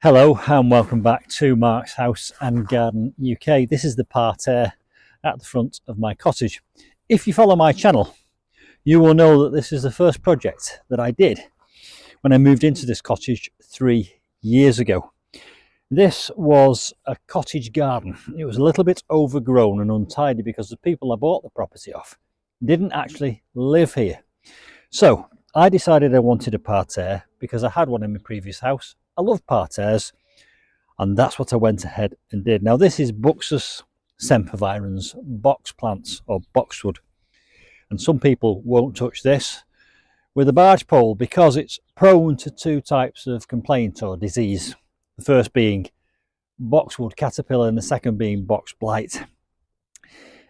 Hello and welcome back to Mark's House and Garden UK. This is the parterre at the front of my cottage. If you follow my channel, you will know that this is the first project that I did when I moved into this cottage 3 years ago. This was a cottage garden. It was a little bit overgrown and untidy because the people I bought the property off didn't actually live here. So I decided I wanted a parterre because I had one in my previous house. I love parterres, and that's what I went ahead and did. Now this is Buxus Sempervirens box plants, or boxwood, and some people won't touch this with a barge pole because it's prone to two types of complaint or disease. The first being boxwood caterpillar and the second being box blight.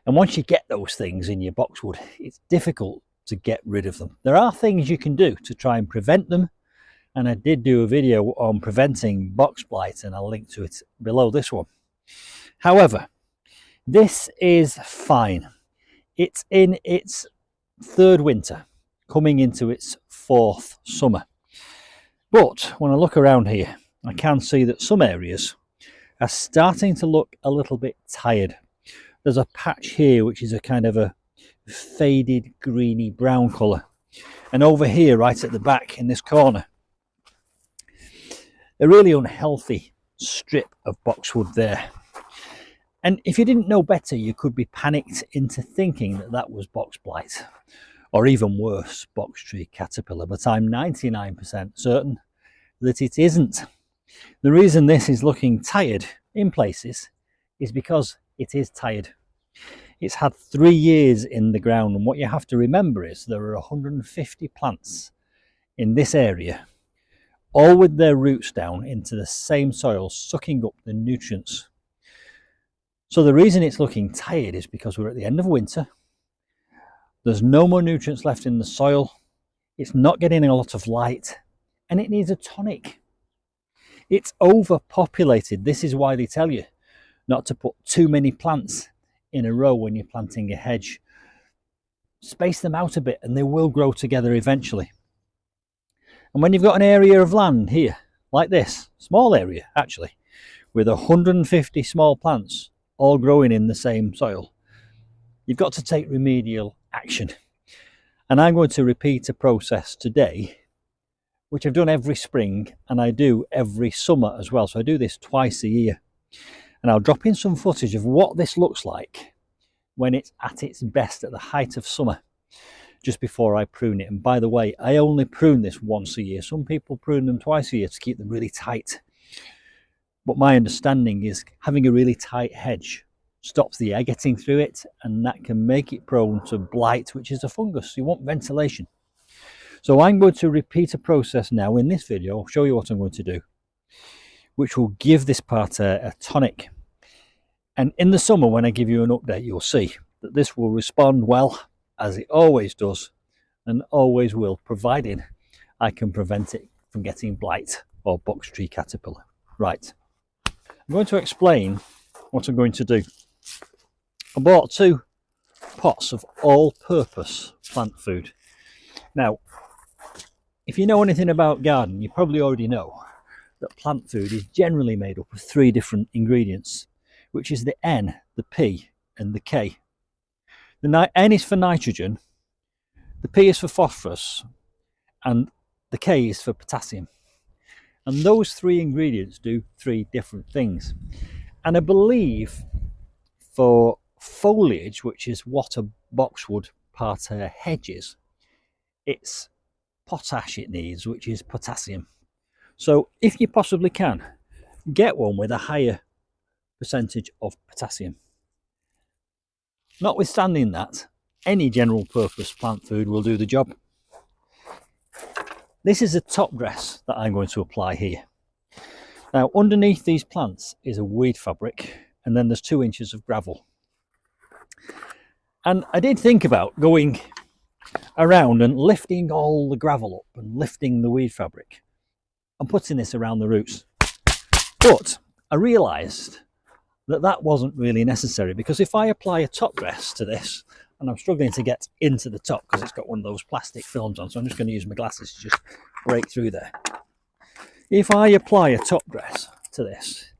And once you get those things in your boxwood, it's difficult to get rid of them. There are things you can do to try and prevent them, and I did do a video on preventing box blight and I'll link to it below this one. However, this is fine. It's in its third winter, coming into its fourth summer. But when I look around here, I can see that some areas are starting to look a little bit tired. There's a patch here which is a kind of a faded greeny brown colour, and over here right at the back in this corner, a really unhealthy strip of boxwood there. And if you didn't know better, you could be panicked into thinking that that was box blight, or even worse, box tree caterpillar, but I'm 99% certain that it isn't. The reason this is looking tired in places is because it is tired. It's had 3 years in the ground, and what you have to remember is there are 150 plants in this area, all with their roots down into the same soil, sucking up the nutrients. So the reason it's looking tired is because we're at the end of winter. There's no more nutrients left in the soil. It's not getting a lot of light, and it needs a tonic. It's overpopulated. This is why they tell you not to put too many plants in a row when you're planting a hedge. Space them out a bit and they will grow together eventually. And when you've got an area of land here, like this, small area actually, with 150 small plants all growing in the same soil, you've got to take remedial action. And I'm going to repeat a process today, which I've done every spring and I do every summer as well. So I do this twice a year. And I'll drop in some footage of what this looks like when it's at its best at the height of summer, just before I prune it. And by the way, I only prune this once a year. Some people prune them twice a year to keep them really tight. But my understanding is having a really tight hedge stops the air getting through it, and that can make it prone to blight, which is a fungus. You want ventilation. So I'm going to repeat a process now in this video. I'll show you what I'm going to do, which will give this parterre a tonic. And in the summer, when I give you an update, you'll see that this will respond well, as it always does and always will, providing I can prevent it from getting blight or box tree caterpillar. Right, I'm going to explain what I'm going to do. I bought 2 pots of all-purpose plant food. Now, if you know anything about gardening, you probably already know that plant food is generally made up of 3 different ingredients, which is the N, the P and the K. The N is for nitrogen, the P is for phosphorus, and the K is for potassium. And those 3 ingredients do 3 different things. And I believe for foliage, which is what a boxwood parterre hedge is, it's potash it needs, which is potassium. So if you possibly can, get one with a higher percentage of potassium. Notwithstanding that, any general purpose plant food will do the job. This is a top dress that I'm going to apply here. Now underneath these plants is a weed fabric, and then there's 2 inches of gravel. And I did think about going around and lifting all the gravel up and lifting the weed fabric and putting this around the roots. But I realised that that wasn't really necessary, because if I apply a top dress to this, and I'm struggling to get into the top because it's got one of those plastic films on, so I'm just going to use my glasses to just break through there. If I apply a top dress to this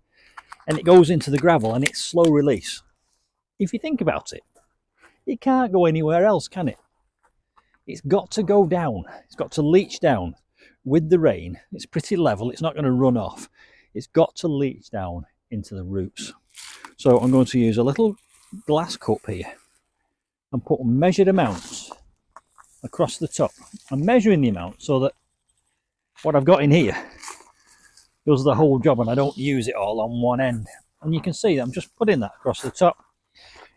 and it goes into the gravel and it's slow release, if you think about it, it can't go anywhere else, can it? It's got to go down. It's got to leach down with the rain. It's pretty level. It's not going to run off. It's got to leach down into the roots. So I'm going to use a little glass cup here and put measured amounts across the top. I'm measuring the amount so that what I've got in here does the whole job and I don't use it all on one end. And you can see that I'm just putting that across the top.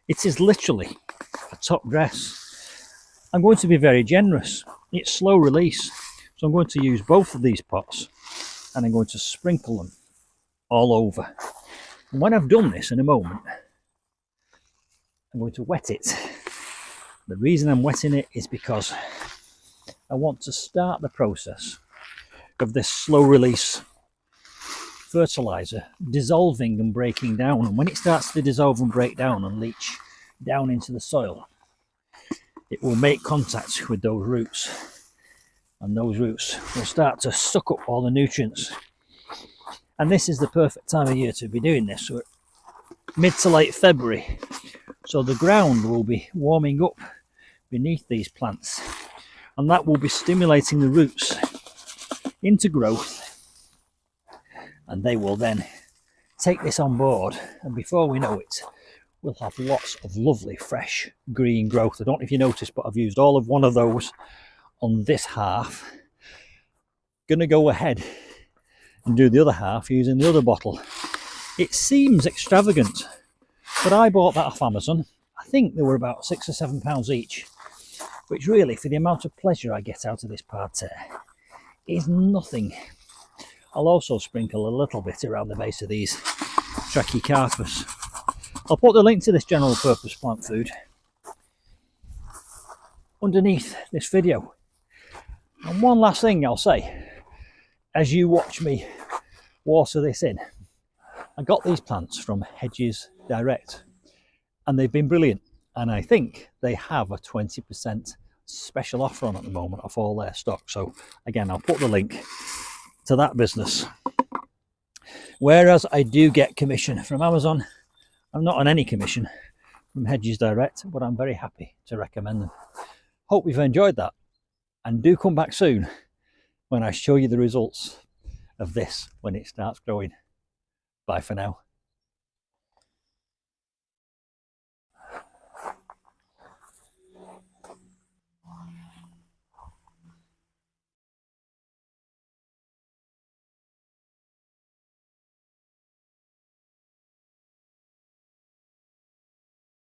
It is literally a top dress. I'm going to be very generous. It's slow release. So I'm going to use both of these pots and I'm going to sprinkle them all over. And when I've done this in a moment, I'm going to wet it. The reason I'm wetting it is because I want to start the process of this slow release fertilizer dissolving and breaking down. And when it starts to dissolve and break down and leach down into the soil, it will make contact with those roots, and those roots will start to suck up all the nutrients. And this is the perfect time of year to be doing this. We're mid to late February, so the ground will be warming up beneath these plants, and that will be stimulating the roots into growth, and they will then take this on board, and before we know it, we'll have lots of lovely fresh green growth. I don't know if you noticed, but I've used all of one of those on this half. Gonna go ahead and do the other half using the other bottle. It seems extravagant, but I bought that off Amazon. I think they were about £6 or £7 each, which really, for the amount of pleasure I get out of this parterre, is nothing. I'll also sprinkle a little bit around the base of these trachycarpus. I'll put the link to this general purpose plant food underneath this video. And one last thing I'll say, as you watch me water this in, I got these plants from Hedges Direct and they've been brilliant, and I think they have a 20% special offer on at the moment off all their stock. So again, I'll put the link to that business. Whereas I do get commission from Amazon, I'm not on any commission from Hedges Direct, but I'm very happy to recommend them. Hope you've enjoyed that, and do come back soon when I show you the results of this when it starts growing. Bye for now.